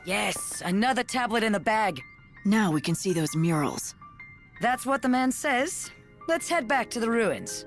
Yes, another tablet in the bag. Now we can see those murals. That's what the man says. Let's head back to the ruins.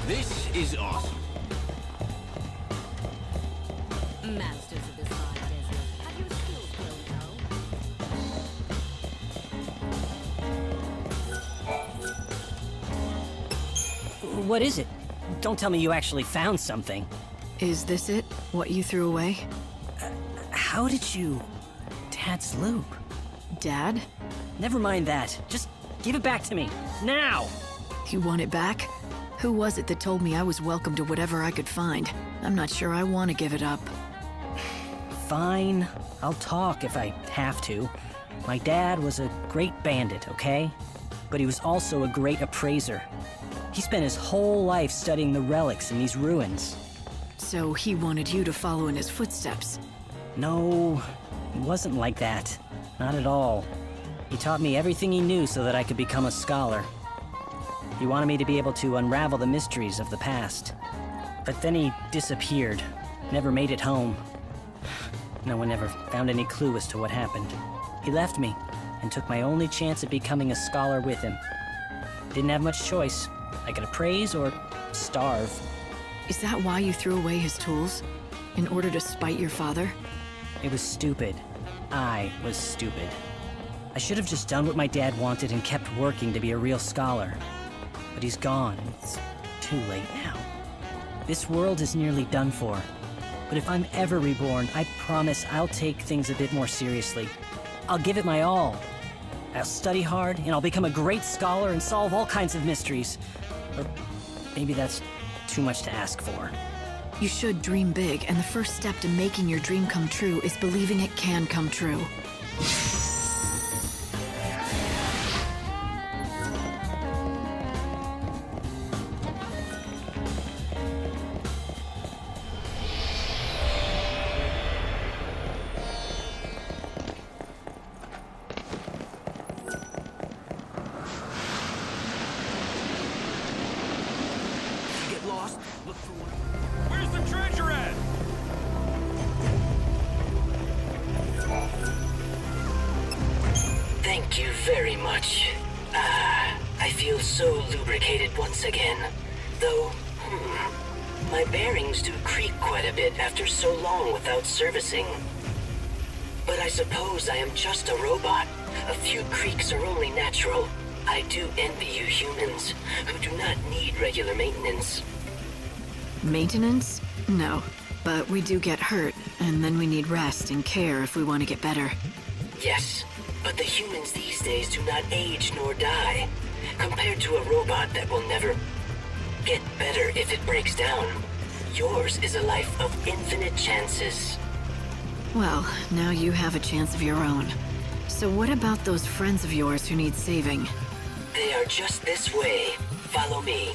This is awesome. Masters of this hard desert, have your skills grown cold? What is it? Don't tell me you actually found something. Is this it? What you threw away? How did you... Dad's loop? Dad? Never mind that. Just give it back to me. Now! You want it back? Who was it that told me I was welcome to whatever I could find? I'm not sure I want to give it up. Fine. I'll talk if I have to. My dad was a great bandit, okay? But he was also a great appraiser. He spent his whole life studying the relics in these ruins. So he wanted you to follow in his footsteps? No, he wasn't like that. Not at all. He taught me everything he knew so that I could become a scholar. He wanted me to be able to unravel the mysteries of the past. But then he disappeared. Never made it home. No one ever found any clue as to what happened. He left me, and took my only chance at becoming a scholar with him. Didn't have much choice. I could appraise or starve. Is that why you threw away his tools? In order to spite your father? It was stupid. I was stupid. I should have just done what my dad wanted and kept working to be a real scholar. But he's gone. It's too late now. This world is nearly done for. But if I'm ever reborn, I promise I'll take things a bit more seriously. I'll give it my all. I'll study hard, and I'll become a great scholar and solve all kinds of mysteries. Or maybe that's too much to ask for. You should dream big, and the first step to making your dream come true is believing it can come true. Where's the treasure at? Thank you very much. I feel so lubricated once again. Though, my bearings do creak quite a bit after so long without servicing. But I suppose I am just a robot. A few creaks are only natural. I do envy you humans, who do not need regular maintenance. Maintenance? No. But we do get hurt, and then we need rest and care if we want to get better. Yes, but the humans these days do not age nor die, compared to a robot that will never get better if it breaks down. Yours is a life of infinite chances. Well, now you have a chance of your own. So what about those friends of yours who need saving? They are just this way. Follow me.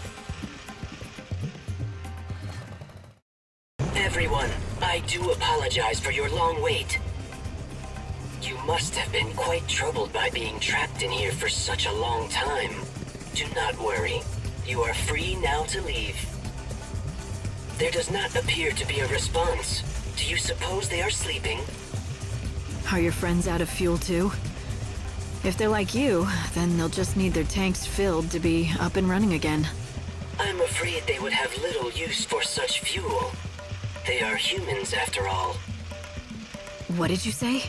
Everyone, I do apologize for your long wait. You must have been quite troubled by being trapped in here for such a long time. Do not worry. You are free now to leave. There does not appear to be a response. Do you suppose they are sleeping? Are your friends out of fuel too? If they're like you, then they'll just need their tanks filled to be up and running again. I'm afraid they would have little use for such fuel. They are humans after all. What did you say?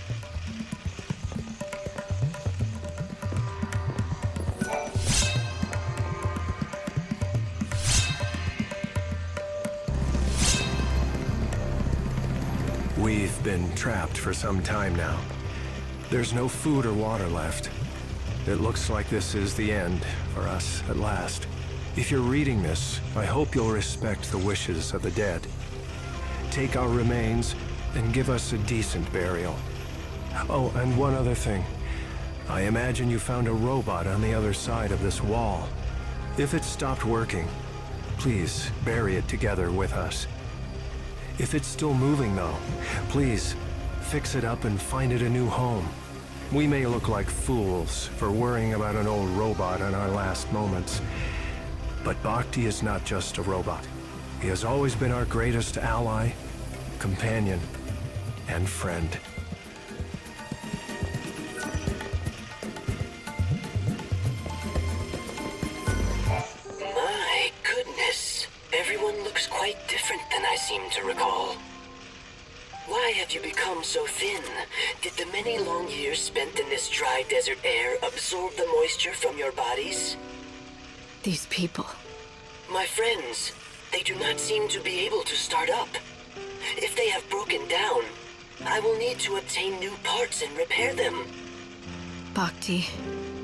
We've been trapped for some time now. There's no food or water left. It looks like this is the end for us at last. If you're reading this, I hope you'll respect the wishes of the dead. Take our remains and give us a decent burial. Oh, and one other thing. I imagine you found a robot on the other side of this wall. If it stopped working, please bury it together with us. If it's still moving though, please fix it up and find it a new home. We may look like fools for worrying about an old robot in our last moments, but Bhakti is not just a robot. He has always been our greatest ally, companion, and friend. My goodness. Everyone looks quite different than I seem to recall. Why have you become so thin? Did the many long years spent in this dry desert air absorb the moisture from your bodies? These people. My friends, they do not seem to be able to start up. If they have broken down, I will need to obtain new parts and repair them. Bhakti,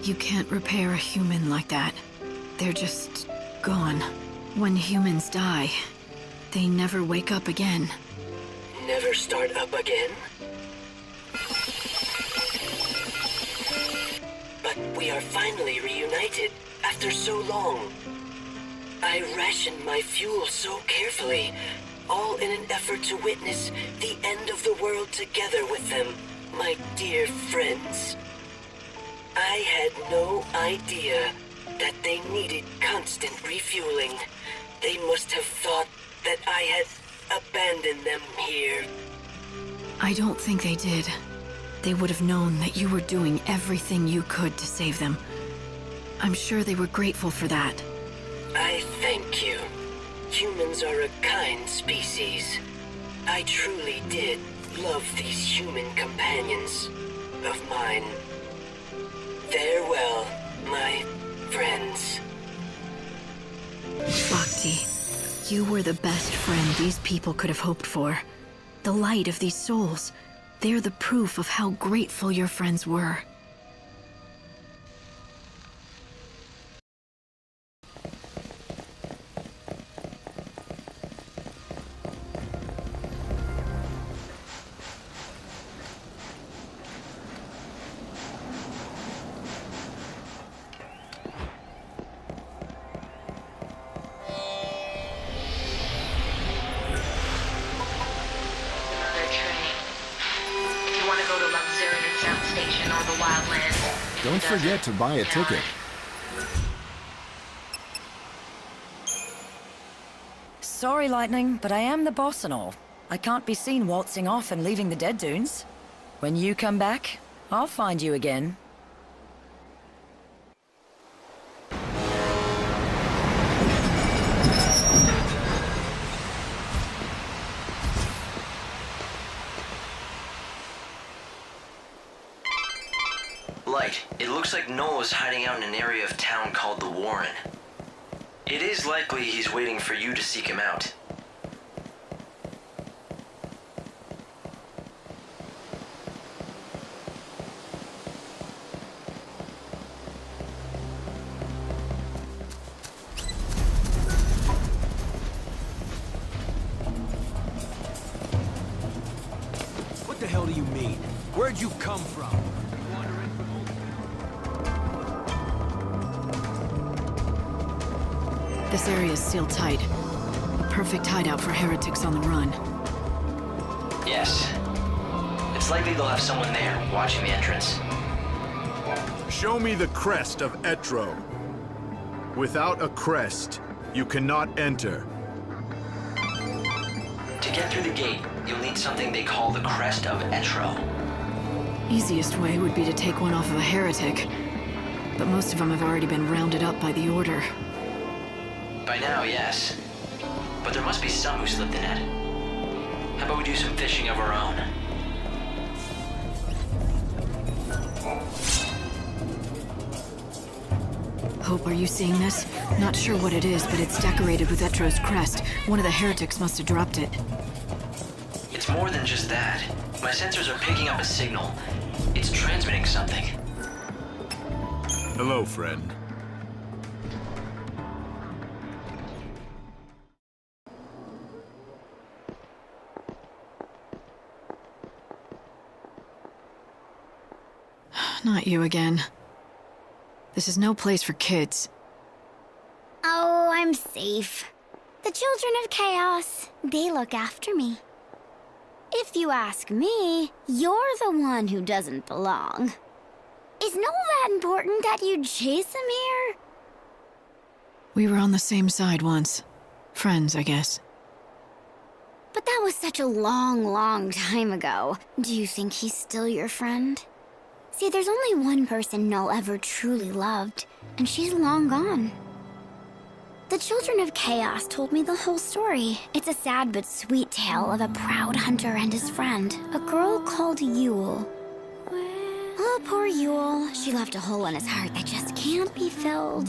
you can't repair a human like that. They're just gone. When humans die, they never wake up again. Never start up again? But we are finally reunited after so long. I rationed my fuel so carefully, all in an effort to witness the end of the world together with them, my dear friends. I had no idea that they needed constant refueling. They must have thought that I had abandoned them here. I don't think they did. They would have known that you were doing everything you could to save them. I'm sure they were grateful for that. I thank you. Humans are a kind species. I truly did love these human companions of mine. Farewell, my friends. Bhakti, you were the best friend these people could have hoped for. The light of these souls. They're the proof of how grateful your friends were. Don't forget to buy a ticket. Sorry, Lightning, but I am the boss and all. I can't be seen waltzing off and leaving the dead dunes. When you come back, I'll find you again. Light, it looks like Noel's hiding out in an area of town called the Warren. It is likely he's waiting for you to seek him out. What the hell do you mean? Where'd you come from? This area is sealed tight. A perfect hideout for heretics on the run. Yes. It's likely they'll have someone there watching the entrance. Show me the crest of Etro. Without a crest, you cannot enter. To get through the gate, you'll need something they call the crest of Etro. Easiest way would be to take one off of a heretic. But most of them have already been rounded up by the Order. By now, yes. But there must be some who slipped the net. How about we do some fishing of our own? Hope, are you seeing this? Not sure what it is, but it's decorated with Etro's crest. One of the heretics must have dropped it. It's more than just that. My sensors are picking up a signal. It's transmitting something. Hello, friend. Not you again. This is no place for kids. Oh, I'm safe. The children of chaos, they look after me. If you ask me, you're the one who doesn't belong. Is Noel that important that you'd chase him here? We were on the same side once. Friends, I guess. But that was such a long, long time ago. Do you think he's still your friend? See, there's only one person Noel ever truly loved, and she's long gone. The Children of Chaos told me the whole story. It's a sad but sweet tale of a proud hunter and his friend, a girl called Yule. Oh, poor Yule. She left a hole in his heart that just can't be filled.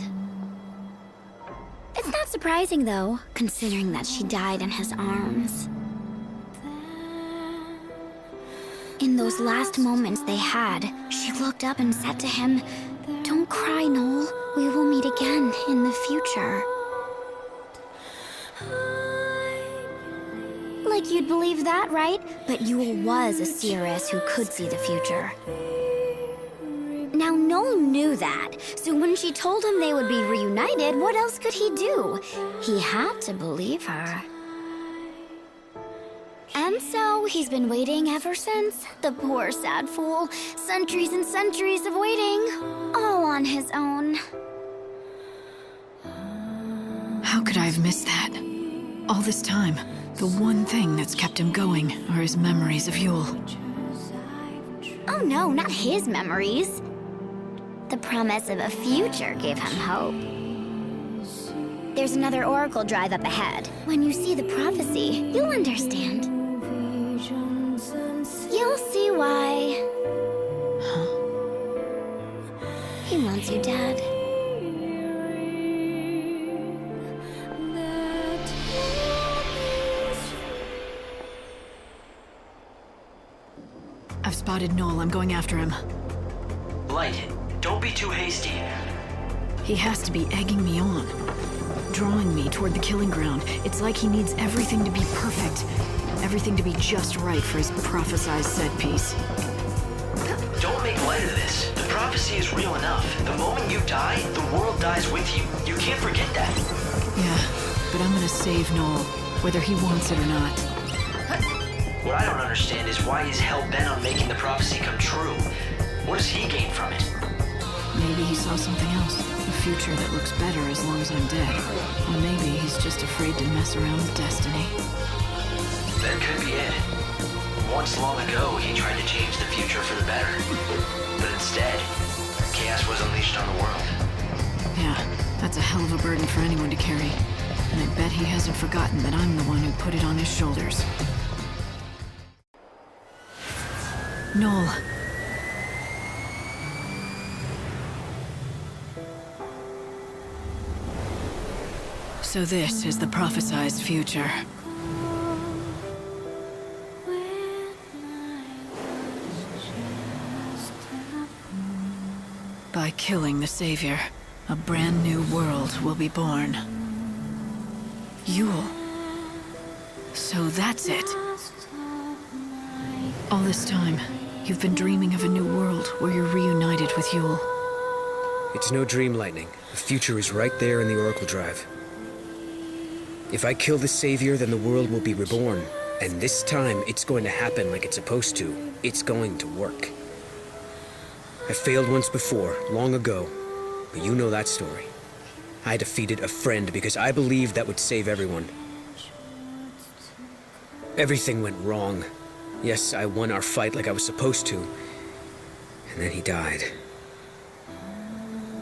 It's not surprising, though, considering that she died in his arms. In those last moments they had, she looked up and said to him, "Don't cry, Noel. We will meet again in the future." Like you'd believe that, right? But Yule was a seeress who could see the future. Now, Noel knew that, so when she told him they would be reunited, what else could he do? He had to believe her. And so, he's been waiting ever since. The poor sad fool. Centuries and centuries of waiting, all on his own. How could I have missed that? All this time, the one thing that's kept him going are his memories of Yule. Oh no, not his memories. The promise of a future gave him hope. There's another oracle drive up ahead. When you see the prophecy, you'll understand. You'll see why. Huh? He wants you dead. I've spotted Noel. I'm going after him. Light, don't be too hasty. He has to be egging me on, drawing me toward the killing ground. It's like he needs everything to be perfect, everything to be just right for his prophesized set piece. Don't make light of this. The prophecy is real enough. The moment you die, the world dies with you. You can't forget that. Yeah, but I'm gonna save Noel, whether he wants it or not. What I don't understand is why he's hell-bent on making the prophecy come true. What does he gain from it? Maybe he saw something else, a future that looks better as long as I'm dead. Or maybe he's just afraid to mess around with destiny. That could be it. Once long ago, he tried to change the future for the better. But instead, chaos was unleashed on the world. Yeah, that's a hell of a burden for anyone to carry. And I bet he hasn't forgotten that I'm the one who put it on his shoulders. Noel. So this is the prophesized future. By killing the Savior, a brand new world will be born. Yule. So that's it. All this time, you've been dreaming of a new world where you're reunited with Yule. It's no dream, Lightning. The future is right there in the Oracle Drive. If I kill the Savior, then the world will be reborn. And this time, it's going to happen like it's supposed to. It's going to work. I failed once before, long ago. But you know that story. I defeated a friend because I believed that would save everyone. Everything went wrong. Yes, I won our fight like I was supposed to. And then he died.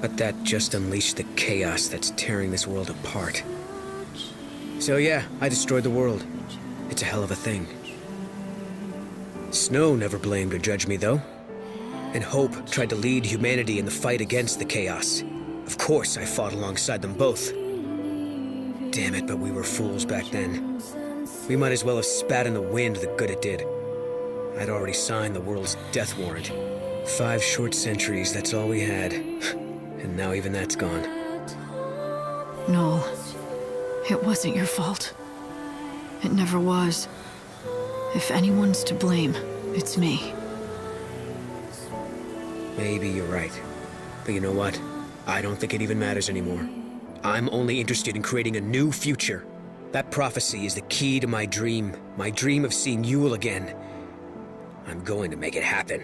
But that just unleashed the chaos that's tearing this world apart. So yeah, I destroyed the world. It's a hell of a thing. Snow never blamed or judged me, though. And Hope tried to lead humanity in the fight against the chaos. Of course, I fought alongside them both. Damn it, but we were fools back then. We might as well have spat in the wind the good it did. I'd already signed the world's death warrant. 5 short centuries, that's all we had. And now even that's gone. Noel, it wasn't your fault. It never was. If anyone's to blame, it's me. Maybe you're right. But you know what? I don't think it even matters anymore. I'm only interested in creating a new future. That prophecy is the key to my dream of seeing Yule again. I'm going to make it happen.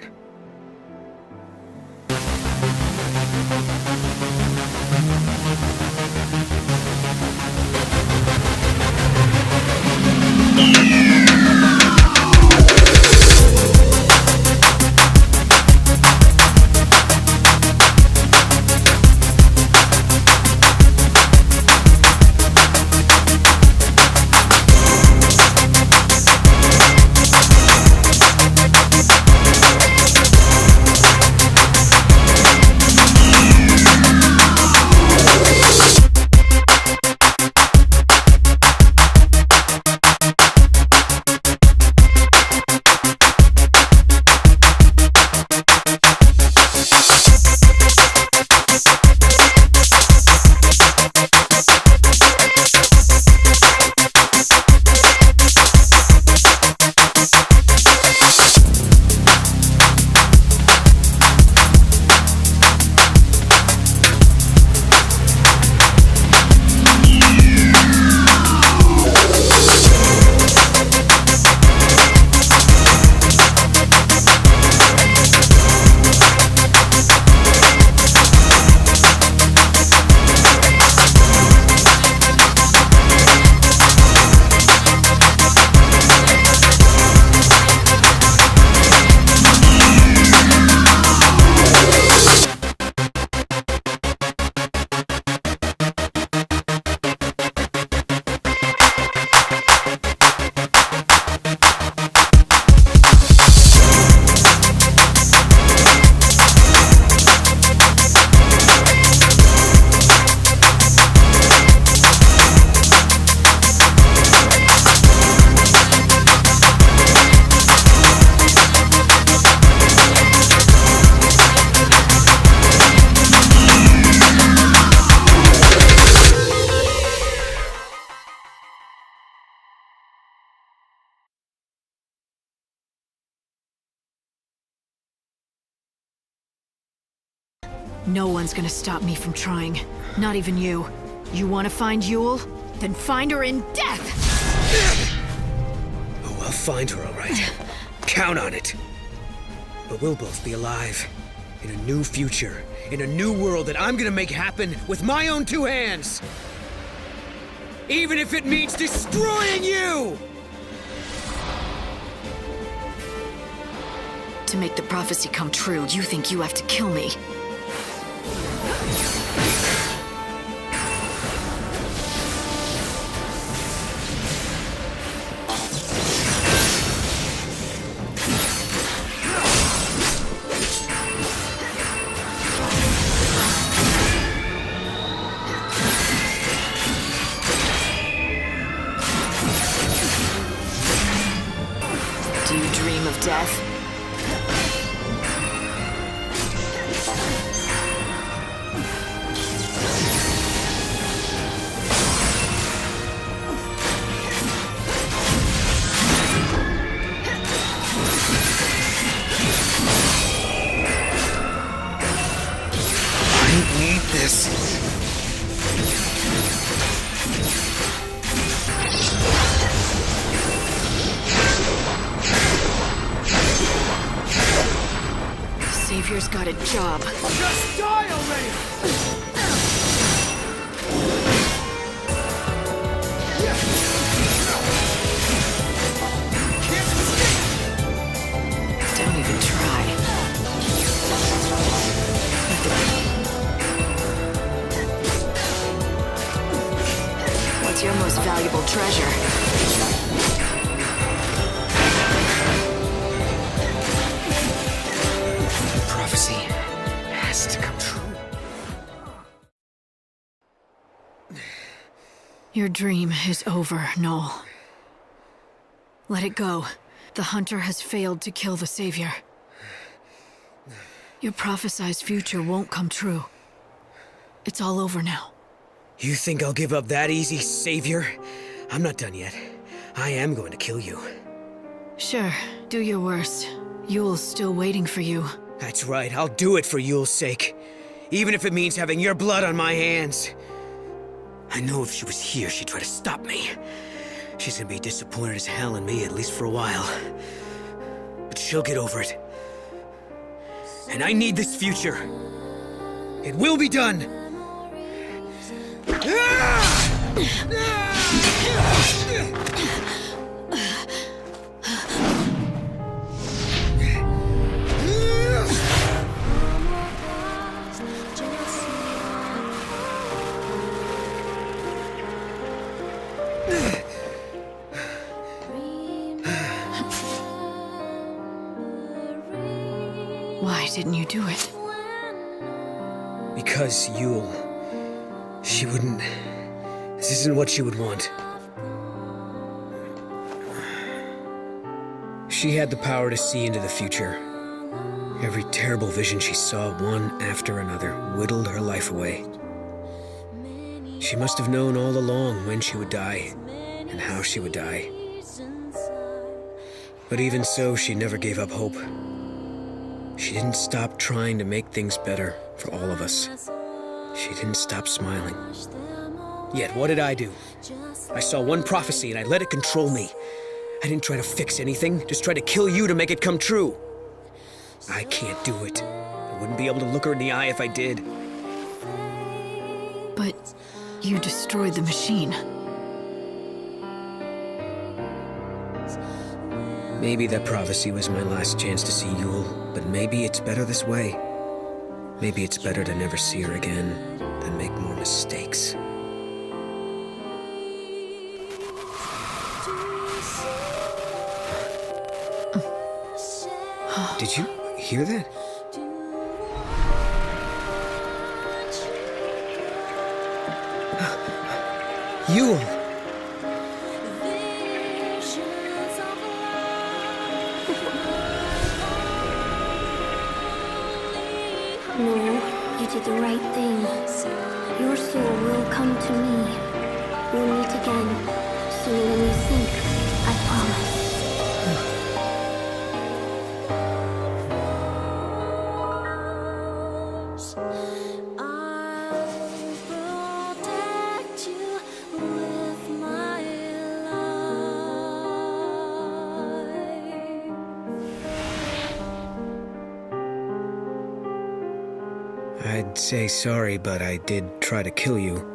No one's gonna stop me from trying. Not even you. You wanna find Yule? Then find her in death! Oh, I'll find her, all right. Count on it. But we'll both be alive. In a new future. In a new world that I'm gonna make happen with my own two hands. Even if it means destroying you! To make the prophecy come true, you think you have to kill me. Do you dream of death? Savior's got a job. Just die already! Don't even try. What's your most valuable treasure? Has to come true. Your dream is over, Noel. Let it go. The hunter has failed to kill the savior. Your prophesized future won't come true. It's all over now. You think I'll give up that easy, savior? I'm not done yet. I am going to kill you. Sure, do your worst. Yule's still waiting for you. That's right, I'll do it for Yule's sake. Even if it means having your blood on my hands. I know if she was here, she'd try to stop me. She's gonna be disappointed as hell in me, at least for a while. But she'll get over it. And I need this future. It will be done! Why didn't you do it? Because Yule... she wouldn't... This isn't what she would want. She had the power to see into the future. Every terrible vision she saw, one after another, whittled her life away. She must have known all along when she would die, and how she would die. But even so, she never gave up hope. She didn't stop trying to make things better for all of us. She didn't stop smiling. Yet, what did I do? I saw one prophecy and I let it control me. I didn't try to fix anything, just try to kill you to make it come true. I can't do it. I wouldn't be able to look her in the eye if I did. But you destroyed the machine. Maybe that prophecy was my last chance to see Yule, but maybe it's better this way. Maybe it's better to never see her again than make more mistakes. Did you hear that? Yule! No, you did the right thing. Your soul will come to me. We'll meet again, sooner than you think, I promise. I'd say sorry, but I did try to kill you.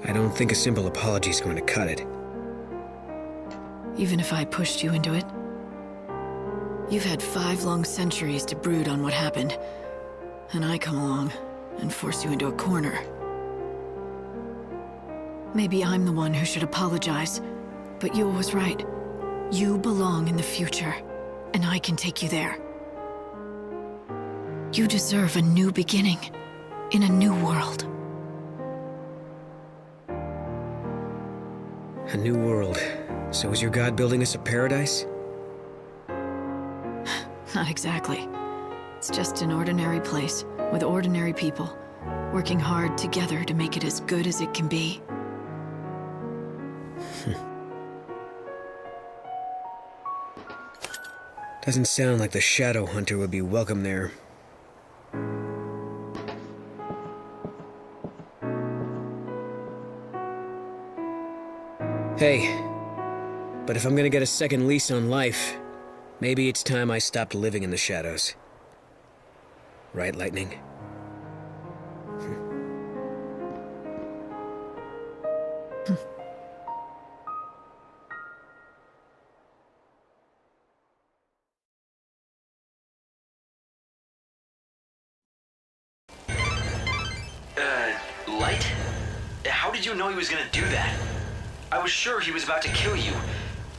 I don't think a simple apology is going to cut it. Even if I pushed you into it? You've had 5 long centuries to brood on what happened. And I come along and force you into a corner. Maybe I'm the one who should apologize, but Yule was right. You belong in the future, and I can take you there. You deserve a new beginning, in a new world. A new world. So is your god building us a paradise? Not exactly. It's just an ordinary place, with ordinary people, working hard together to make it as good as it can be. Doesn't sound like the Shadow Hunter would be welcome there. Hey, but if I'm gonna get a second lease on life, maybe it's time I stopped living in the shadows. Right, Lightning? Light? How did you know he was gonna do that? I was sure he was about to kill you.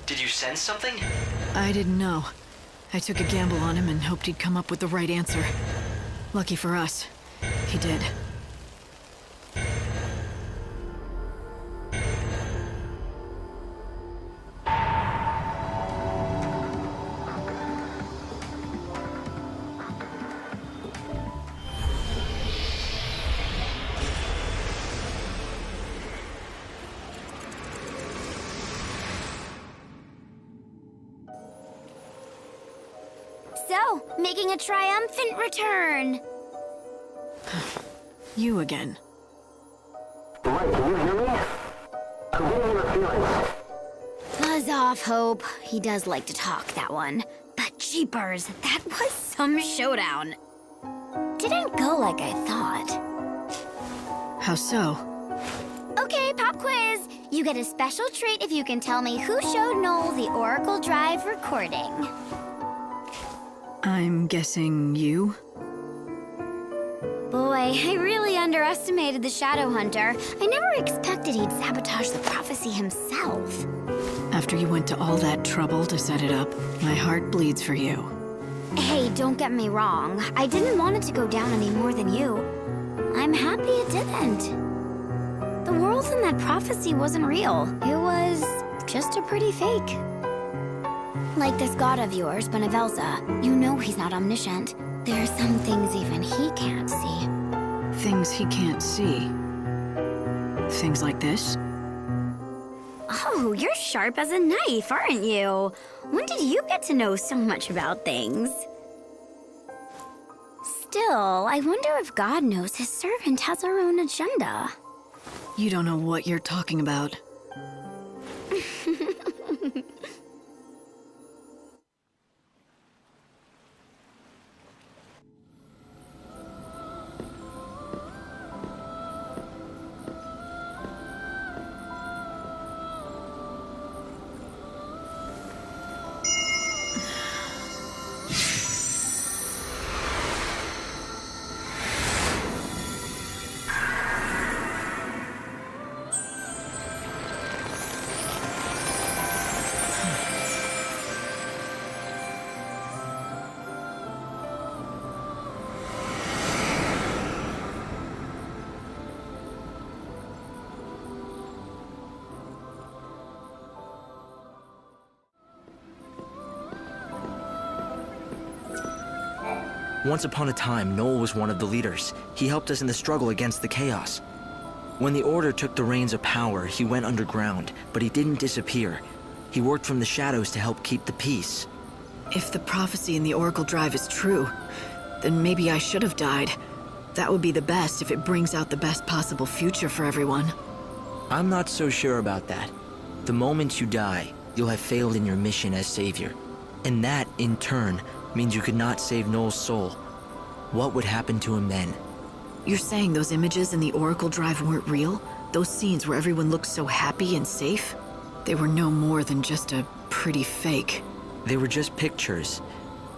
Did you sense something? I didn't know. I took a gamble on him and hoped he'd come up with the right answer. Lucky for us, he did. So, making a triumphant return. You again. Right, can you hear me? I'm getting your feelings. Buzz off, Hope. He does like to talk, that one. But jeepers, that was some showdown. Didn't go like I thought. How so? Okay, pop quiz. You get a special treat if you can tell me who showed Noel the Oracle Drive recording. I'm guessing you? Boy, I really underestimated the Shadow Hunter. I never expected he'd sabotage the prophecy himself. After you went to all that trouble to set it up, my heart bleeds for you. Hey, don't get me wrong. I didn't want it to go down any more than you. I'm happy it didn't. The world in that prophecy wasn't real. It was just a pretty fake. Like this god of yours, Benevelza. You know he's not omniscient. There are some things even he can't see. Things he can't see. Things like this? Oh, you're sharp as a knife, aren't you? When did you get to know so much about things? Still, I wonder if God knows his servant has her own agenda. You don't know what you're talking about. Once upon a time, Noel was one of the leaders. He helped us in the struggle against the chaos. When the Order took the reins of power, he went underground, but he didn't disappear. He worked from the shadows to help keep the peace. If the prophecy in the Oracle Drive is true, then maybe I should have died. That would be the best if it brings out the best possible future for everyone. I'm not so sure about that. The moment you die, you'll have failed in your mission as savior. And that, in turn, means you could not save Noel's soul. What would happen to him then? You're saying those images in the Oracle Drive weren't real? Those scenes where everyone looked so happy and safe? They were no more than just a pretty fake. They were just pictures.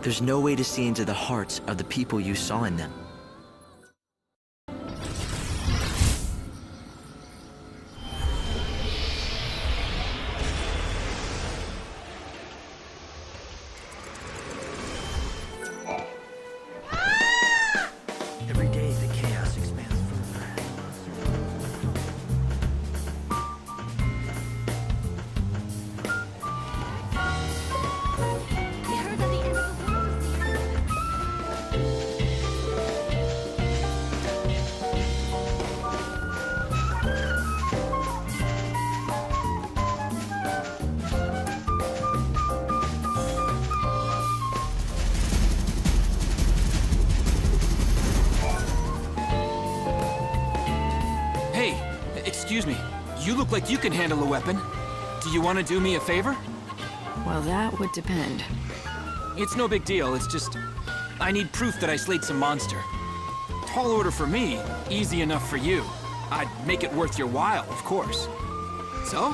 There's no way to see into the hearts of the people you saw in them. Every day the chaos expands further. We heard that the end of the world is near. Hey, excuse me. You look like you can handle a weapon. Do you want to do me a favor? Well, that would depend. It's no big deal, it's just... I need proof that I slayed some monster. Tall order for me, easy enough for you. I'd make it worth your while, of course. So,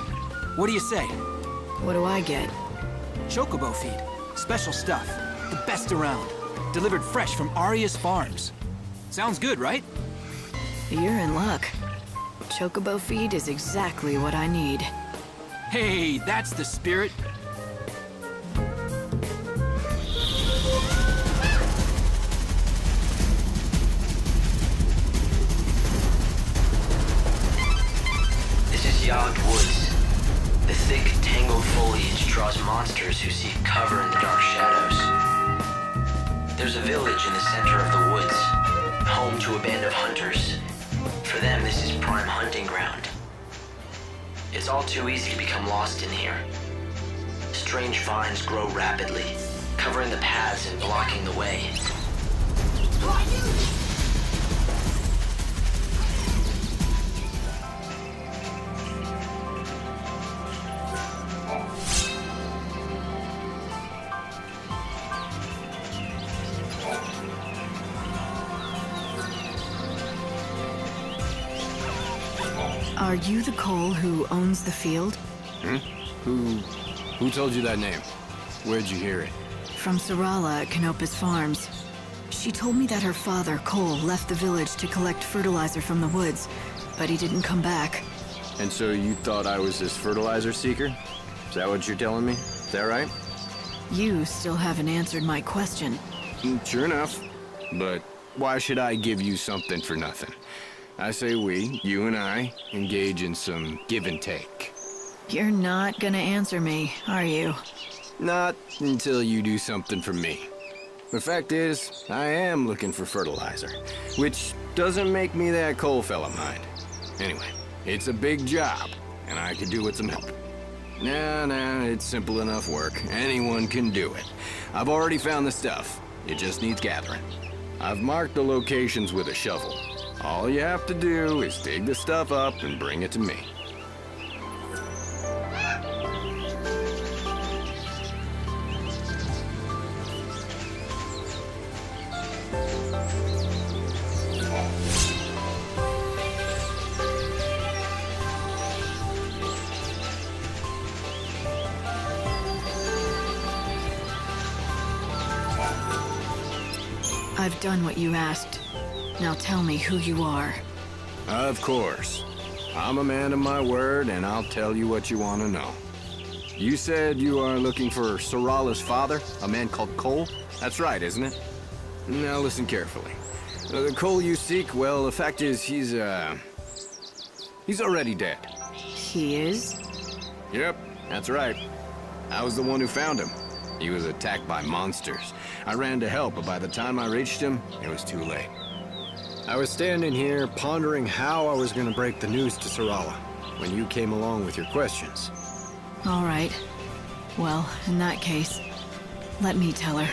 what do you say? What do I get? Chocobo feed. Special stuff. The best around. Delivered fresh from Aria's farms. Sounds good, right? You're in luck. Chocobo feed is exactly what I need. Hey, that's the spirit. This is Yogged Woods. The thick, tangled foliage draws monsters who seek cover in the dark shadows. There's a village in the center of the woods, home to a band of hunters. For them, this is prime hunting ground. It's all too easy to become lost in here. Strange vines grow rapidly, covering the paths and blocking the way. Are you the Cole who owns the field? Hmm? Who told you that name? Where'd you hear it? From Sarala at Canopus Farms. She told me that her father, Cole, left the village to collect fertilizer from the woods, but he didn't come back. And so you thought I was this fertilizer seeker? Is that what you're telling me? Is that right? You still haven't answered my question. Sure enough. But why should I give you something for nothing? I say we, you and I, engage in some give and take. You're not gonna answer me, are you? Not until you do something for me. The fact is, I am looking for fertilizer, which doesn't make me that Cole fella mind. Anyway, it's a big job, and I could do with some help. Nah, it's simple enough work. Anyone can do it. I've already found the stuff. It just needs gathering. I've marked the locations with a shovel. All you have to do is dig the stuff up and bring it to me. I've done what you asked. Now tell me who you are. Of course. I'm a man of my word, and I'll tell you what you want to know. You said you are looking for Sarala's father, a man called Cole? That's right, isn't it? Now listen carefully. The Cole you seek, well, the fact is he's already dead. He is? Yep, that's right. I was the one who found him. He was attacked by monsters. I ran to help, but by the time I reached him, it was too late. I was standing here pondering how I was going to break the news to Sarala when you came along with your questions. All right. Well, in that case, let me tell her.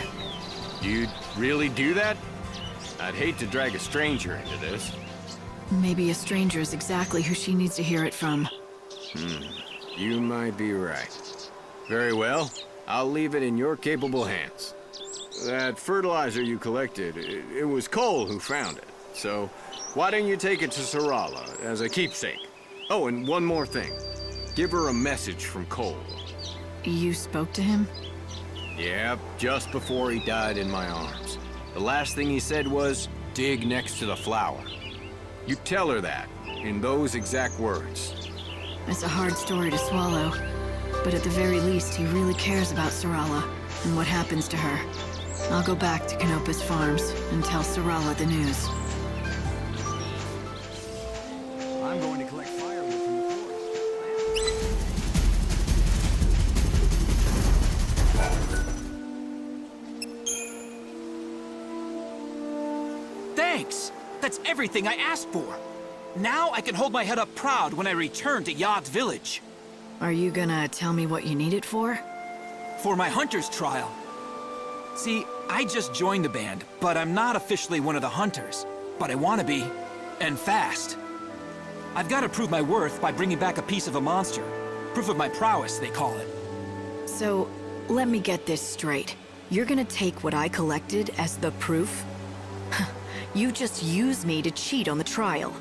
You'd really do that? I'd hate to drag a stranger into this. Maybe a stranger is exactly who she needs to hear it from. You might be right. Very well. I'll leave it in your capable hands. That fertilizer you collected, it was Cole who found it. So, why don't you take it to Sarala as a keepsake? Oh, and one more thing. Give her a message from Cole. You spoke to him? Yeah, just before he died in my arms. The last thing he said was, dig next to the flower. You tell her that, in those exact words. It's a hard story to swallow. But at the very least, he really cares about Sarala and what happens to her. I'll go back to Canopus Farms and tell Sarala the news. I'm going to collect firewood from the forest. Thanks! That's everything I asked for. Now I can hold my head up proud when I return to Yog's village. Are you gonna tell me what you need it for? For my hunter's trial. See, I just joined the band, but I'm not officially one of the hunters. But I want to be, and fast. I've got to prove my worth by bringing back a piece of a monster. Proof of my prowess, they call it. So, let me get this straight. You're gonna take what I collected as the proof? You just used me to cheat on the trial.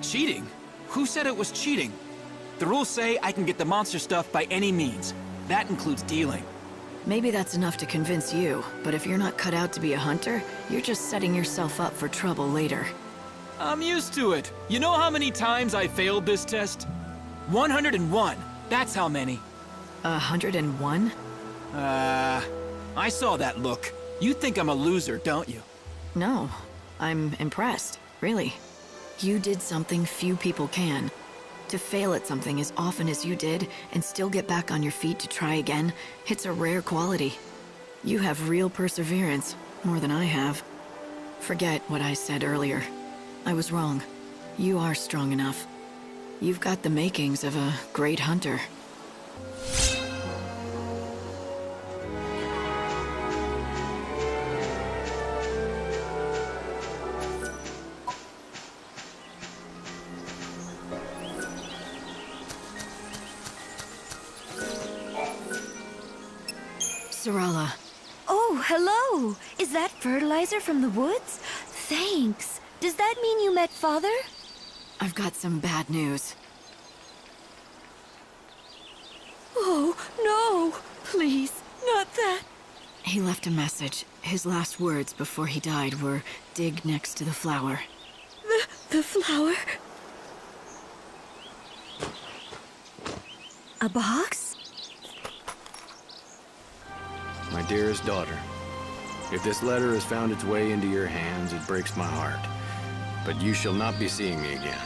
Cheating? Who said it was cheating? The rules say I can get the monster stuff by any means. That includes dealing. Maybe that's enough to convince you, but if you're not cut out to be a hunter, you're just setting yourself up for trouble later. I'm used to it. You know how many times I failed this test? 101. That's how many. 101? I saw that look. You think I'm a loser, don't you? No. I'm impressed, really. You did something few people can. To fail at something as often as you did and still get back on your feet to try again, it's a rare quality. You have real perseverance, more than I have. Forget what I said earlier. I was wrong. You are strong enough. You've got the makings of a great hunter. Sarala. Oh, hello! Is that fertilizer from the woods? Thanks. Does that mean you met Father? I've got some bad news. Oh, no! Please, not that. He left a message. His last words before he died were, dig next to the flower. The flower? A box? My dearest daughter, if this letter has found its way into your hands, it breaks my heart. But you shall not be seeing me again.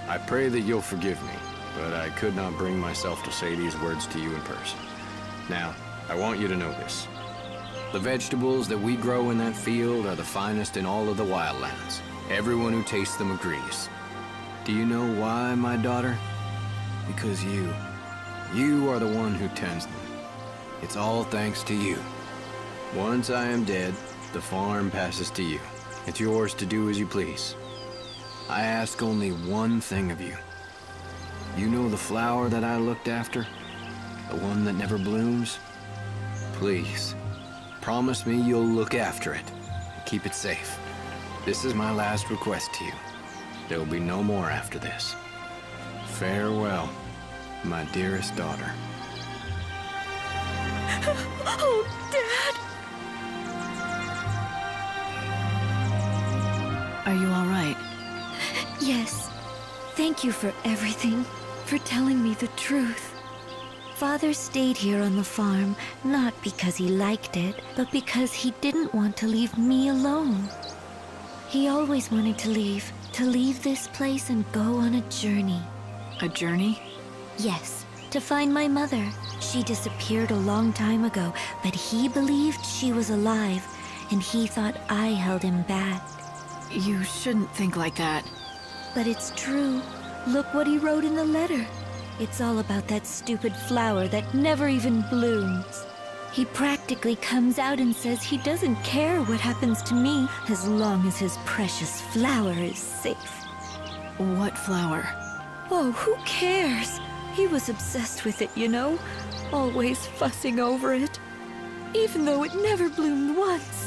I pray that you'll forgive me, but I could not bring myself to say these words to you in person. Now, I want you to know this. The vegetables that we grow in that field are the finest in all of the wildlands. Everyone who tastes them agrees. Do you know why, my daughter? Because you are the one who tends them. It's all thanks to you. Once I am dead, the farm passes to you. It's yours to do as you please. I ask only one thing of you. You know the flower that I looked after? The one that never blooms? Please, promise me you'll look after it and keep it safe. This is my last request to you. There will be no more after this. Farewell, my dearest daughter. Oh, Dad! Are you all right? Yes. Thank you for everything, for telling me the truth. Father stayed here on the farm, not because he liked it, but because he didn't want to leave me alone. He always wanted to leave this place and go on a journey. A journey? Yes, to find my mother. She disappeared a long time ago, but he believed she was alive, and he thought I held him back. You shouldn't think like that. But it's true. Look what he wrote in the letter. It's all about that stupid flower that never even blooms. He practically comes out and says he doesn't care what happens to me as long as his precious flower is safe. What flower? Oh, who cares? He was obsessed with it, you know? Always fussing over it. Even though it never bloomed once.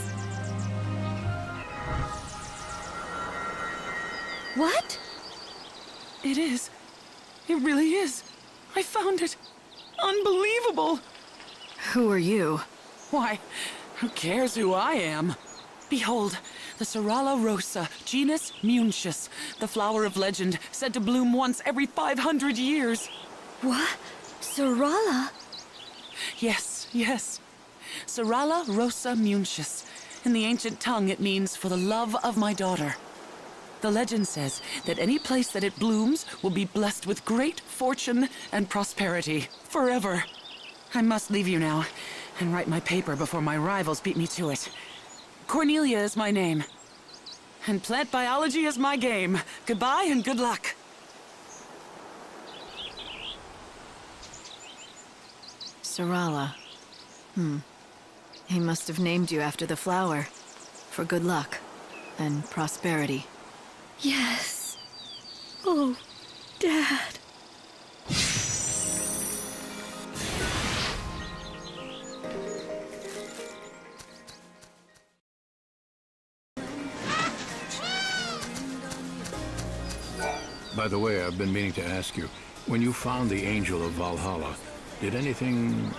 What? It is. It really is. I found it. Unbelievable. Who are you? Why, who cares who I am? Behold, the Sarala rosa, genus Muntius, the flower of legend, said to bloom once every 500 years. What? Sarala? Yes, yes. Sarala rosa Muntius. In the ancient tongue, it means for the love of my daughter. The legend says that any place that it blooms will be blessed with great fortune and prosperity forever. I must leave you now and write my paper before my rivals beat me to it. Cornelia is my name, and plant biology is my game. Goodbye and good luck. Sarala. He must have named you after the flower. For good luck and prosperity. Yes. Oh, Dad. By the way, I've been meaning to ask you, when you found the Angel of Valhalla, did anything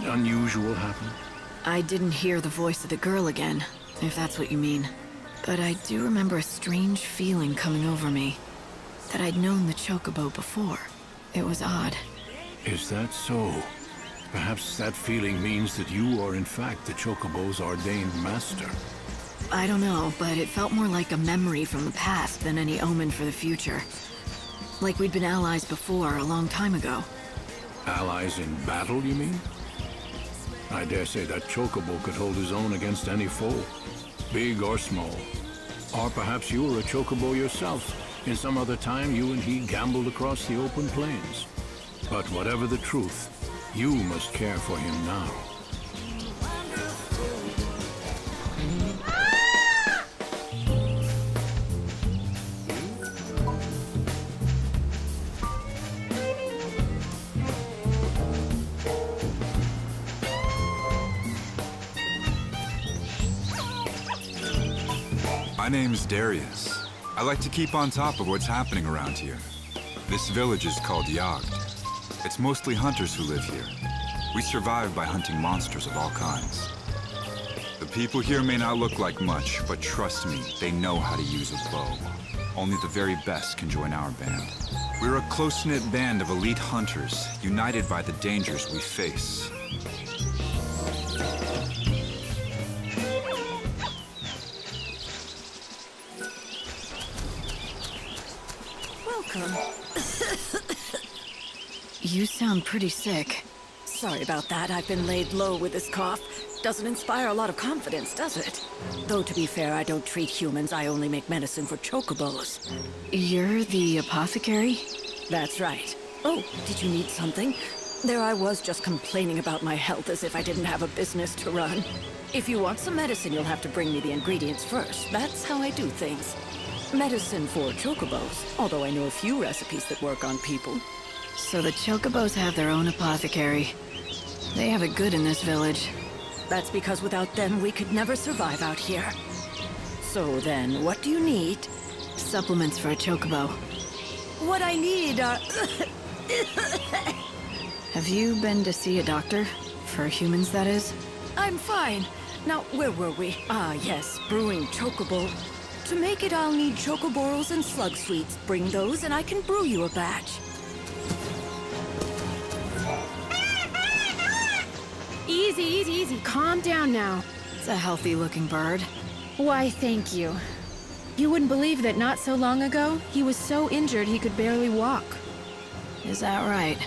unusual happen? I didn't hear the voice of the girl again, if that's what you mean. But I do remember a strange feeling coming over me. That I'd known the Chocobo before. It was odd. Is that so? Perhaps that feeling means that you are in fact the Chocobo's ordained master. I don't know, but it felt more like a memory from the past than any omen for the future. Like we'd been allies before, a long time ago. Allies in battle, you mean? I dare say that Chocobo could hold his own against any foe, big or small. Or perhaps you were a Chocobo yourself. In some other time, you and he gambled across the open plains. But whatever the truth, you must care for him now. My name's Darius. I like to keep on top of what's happening around here. This village is called Jagd. It's mostly hunters who live here. We survive by hunting monsters of all kinds. The people here may not look like much, but trust me, they know how to use a bow. Only the very best can join our band. We're a close-knit band of elite hunters, united by the dangers we face. Welcome. You sound pretty sick. Sorry about that. I've been laid low with this cough. Doesn't inspire a lot of confidence, does it? Though, to be fair, I don't treat humans. I only make medicine for chocobos. You're the apothecary? That's right. Oh, did you need something? There I was just complaining about my health as if I didn't have a business to run. If you want some medicine, you'll have to bring me the ingredients first. That's how I do things. Medicine for chocobos, although I know a few recipes that work on people. So the chocobos have their own apothecary. They have it good in this village. That's because without them, we could never survive out here. So then, what do you need? Supplements for a chocobo. What I need are... Have you been to see a doctor? For humans, that is? I'm fine. Now, where were we? Ah, yes, brewing chocobo. To make it, I'll need chocoborals and slug sweets. Bring those and I can brew you a batch. Easy, easy, easy. Calm down now. It's a healthy-looking bird. Why, thank you. You wouldn't believe that not so long ago, he was so injured he could barely walk. Is that right?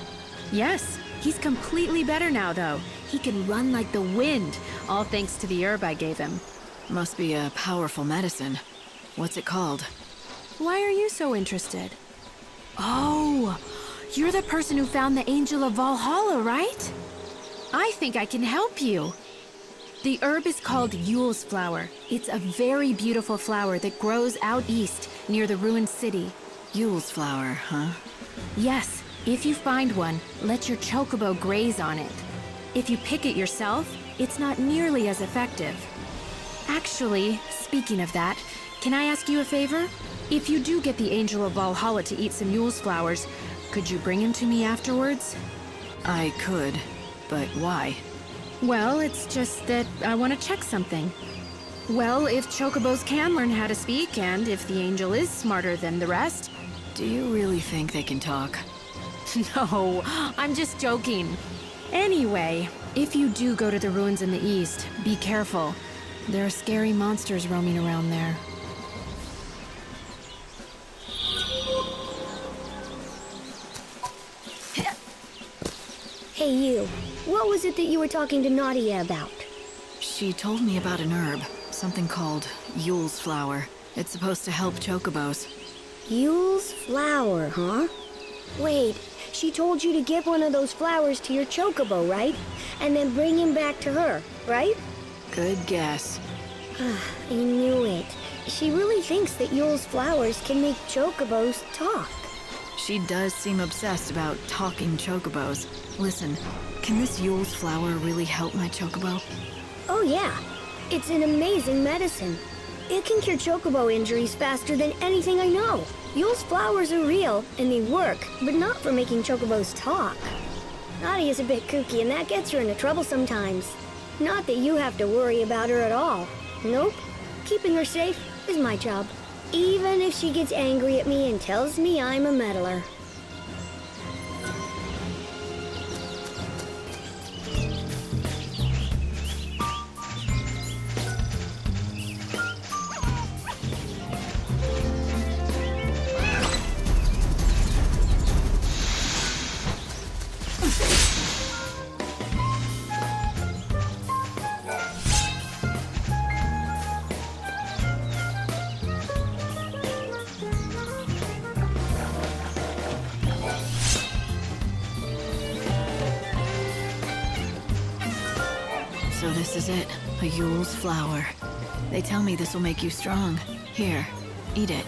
Yes. He's completely better now, though. He can run like the wind, all thanks to the herb I gave him. Must be a powerful medicine. What's it called? Why are you so interested? Oh, you're the person who found the Angel of Valhalla, right? I think I can help you. The herb is called Yule's flower. It's a very beautiful flower that grows out east, near the ruined city. Yule's flower, huh? Yes. If you find one, let your chocobo graze on it. If you pick it yourself, it's not nearly as effective. Actually, speaking of that, can I ask you a favor? If you do get the Angel of Valhalla to eat some Yule's flowers, could you bring him to me afterwards? I could. But why? Well, it's just that I want to check something. Well, if chocobos can learn how to speak, and if the angel is smarter than the rest... Do you really think they can talk? No, I'm just joking. Anyway, if you do go to the ruins in the east, be careful. There are scary monsters roaming around there. Hey, you. What was it that you were talking to Nadia about? She told me about an herb, something called Yule's flower. It's supposed to help chocobos. Yule's flower, huh? Wait, she told you to give one of those flowers to your chocobo, right? And then bring him back to her, right? Good guess. I knew it. She really thinks that Yule's flowers can make chocobos talk. She does seem obsessed about talking chocobos. Listen, can this Yule's flower really help my chocobo? Oh yeah, it's an amazing medicine. It can cure chocobo injuries faster than anything I know. Yule's flowers are real, and they work, but not for making chocobos talk. Nadia's a bit kooky, and that gets her into trouble sometimes. Not that you have to worry about her at all. Nope. Keeping her safe is my job. Even if she gets angry at me and tells me I'm a meddler. So this is it, a Yule's flower. They tell me this will make you strong. Here, eat it.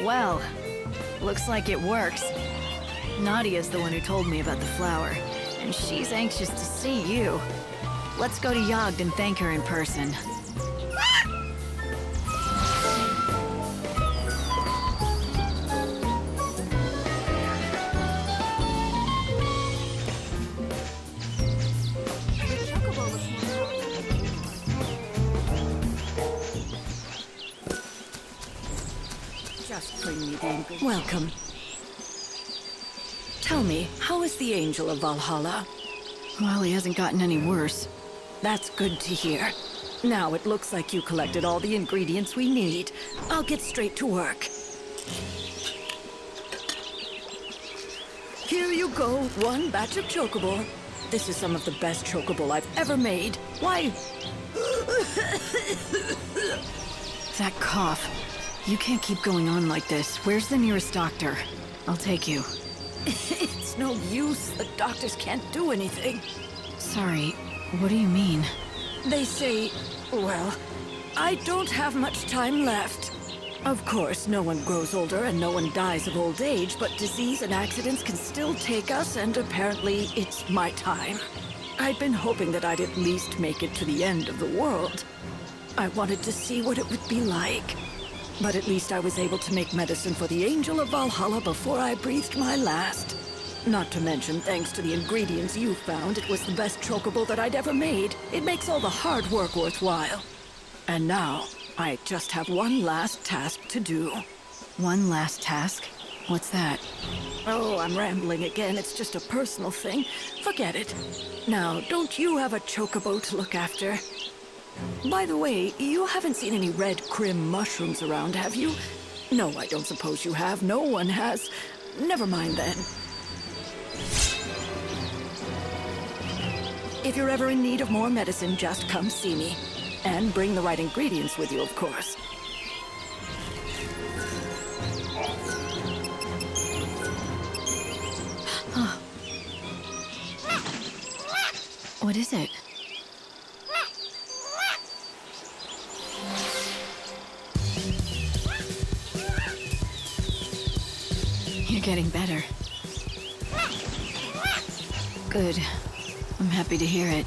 Well, looks like it works. Nadia's the one who told me about the flower, and she's anxious to see you. Let's go to Yogd and thank her in person. Just bring me the ingredients. Welcome. Tell me, how is the Angel of Valhalla? Well, he hasn't gotten any worse. That's good to hear. Now it looks like you collected all the ingredients we need. I'll get straight to work. Here you go, one batch of chocobo. This is some of the best chocobo I've ever made. Why? That cough. You can't keep going on like this. Where's the nearest doctor? I'll take you. It's no use. The doctors can't do anything. Sorry, what do you mean? They say, well, I don't have much time left. Of course, no one grows older and no one dies of old age, but disease and accidents can still take us, and apparently it's my time. I'd been hoping that I'd at least make it to the end of the world. I wanted to see what it would be like. But at least I was able to make medicine for the Angel of Valhalla before I breathed my last. Not to mention, thanks to the ingredients you found, it was the best chocobo that I'd ever made. It makes all the hard work worthwhile. And now, I just have one last task to do. One last task? What's that? Oh, I'm rambling again. It's just a personal thing. Forget it. Now, don't you have a chocobo to look after? By the way, you haven't seen any red crim mushrooms around, have you? No, I don't suppose you have. No one has. Never mind then. If you're ever in need of more medicine, just come see me. And bring the right ingredients with you, of course. What is it? You're getting better. Good. I'm happy to hear it.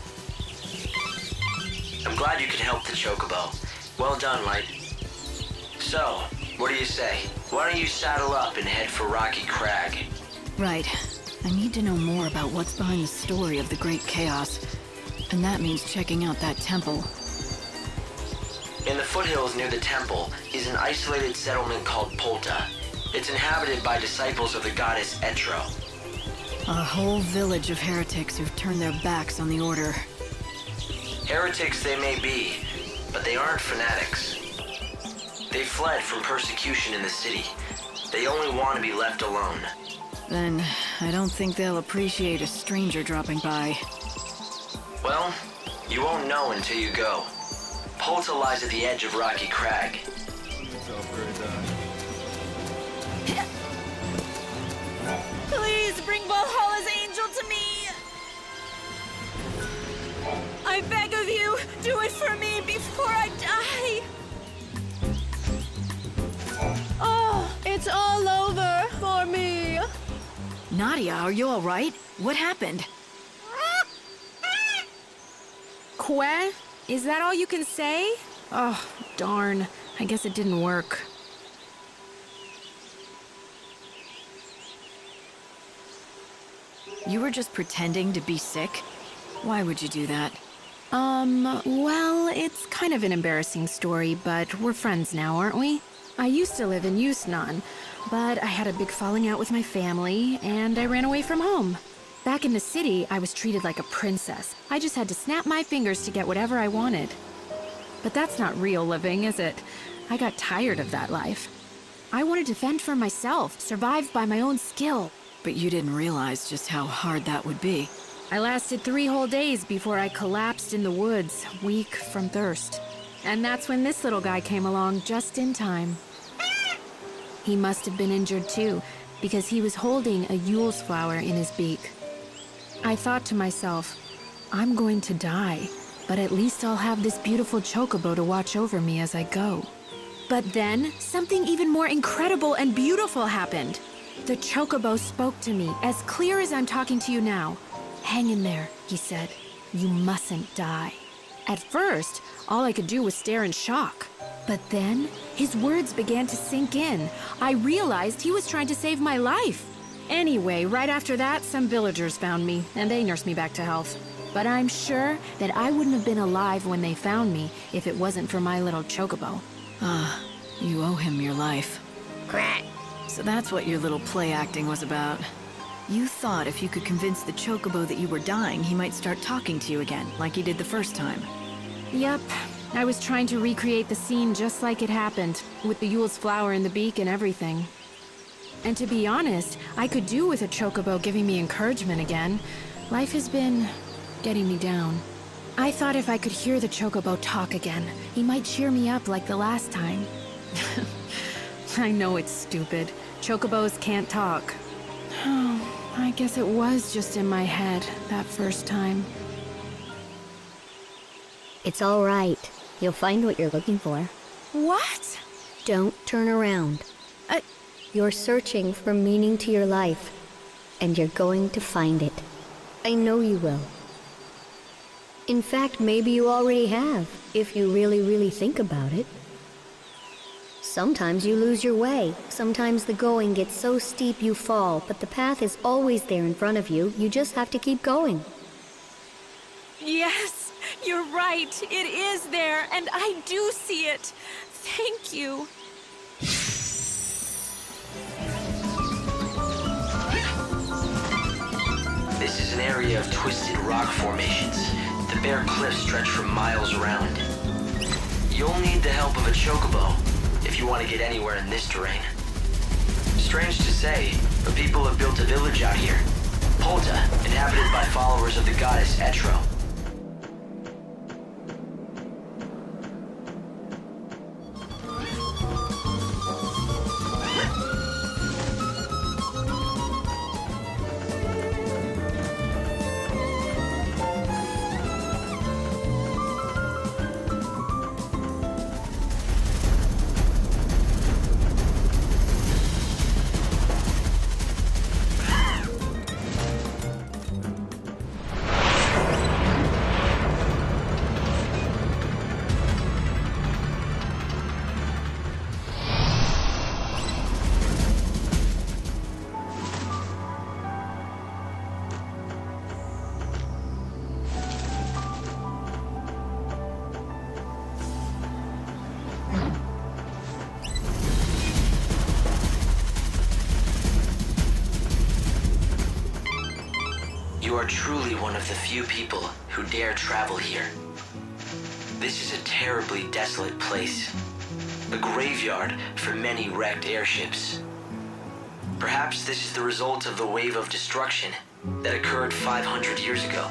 I'm glad you could help the chocobo. Well done, Light. So, what do you say? Why don't you saddle up and head for Rocky Crag? Right. I need to know more about what's behind the story of the Great Chaos. And that means checking out that temple. In the foothills near the temple is an isolated settlement called Polta. It's inhabited by disciples of the goddess Etro. A whole village of heretics who've turned their backs on the Order. Heretics they may be, but they aren't fanatics. They fled from persecution in the city. They only want to be left alone. Then, I don't think they'll appreciate a stranger dropping by. Well, you won't know until you go. Polta lies at the edge of Rocky Crag. Please bring Valhalla's angel to me! I beg of you, do it for me before I die! Oh, it's all over for me! Nadia, are you all right? What happened? Que? Is that all you can say? Oh, darn. I guess it didn't work. You were just pretending to be sick? Why would you do that? Well, it's kind of an embarrassing story, but we're friends now, aren't we? I used to live in Yusnan, but I had a big falling out with my family, and I ran away from home. Back in the city, I was treated like a princess. I just had to snap my fingers to get whatever I wanted. But that's not real living, is it? I got tired of that life. I wanted to fend for myself, survive by my own skill. But you didn't realize just how hard that would be. I lasted 3 whole days before I collapsed in the woods, weak from thirst. And that's when this little guy came along just in time. He must have been injured too, because he was holding a Yule's flower in his beak. I thought to myself, I'm going to die, but at least I'll have this beautiful chocobo to watch over me as I go. But then, something even more incredible and beautiful happened. The chocobo spoke to me, as clear as I'm talking to you now. Hang in there, he said. You mustn't die. At first, all I could do was stare in shock. But then, his words began to sink in. I realized he was trying to save my life. Anyway, right after that, some villagers found me, and they nursed me back to health. But I'm sure that I wouldn't have been alive when they found me if it wasn't for my little chocobo. Ah, you owe him your life. Crack. So that's what your little play acting was about. You thought if you could convince the chocobo that you were dying, he might start talking to you again, like he did the first time. Yep. I was trying to recreate the scene just like it happened, with the Yule's flower in the beak and everything. And to be honest, I could do with a chocobo giving me encouragement again. Life has been getting me down. I thought if I could hear the chocobo talk again, he might cheer me up like the last time. I know it's stupid. Chocobos can't talk. Oh, I guess it was just in my head that first time. It's all right. You'll find what you're looking for. What? Don't turn around. You're searching for meaning to your life, and you're going to find it. I know you will. In fact, maybe you already have, if you really think about it. Sometimes you lose your way. Sometimes the going gets so steep you fall, but the path is always there in front of you. You just have to keep going. Yes, you're right. It is there, and I do see it. Thank you. This is an area of twisted rock formations. The bare cliffs stretch for miles around. You'll need the help of a chocobo if you want to get anywhere in this terrain. Strange to say, but people have built a village out here. Polta, inhabited by followers of the goddess Etro. You are truly one of the few people who dare travel here. This is a terribly desolate place. A graveyard for many wrecked airships. Perhaps this is the result of the wave of destruction that occurred 500 years ago.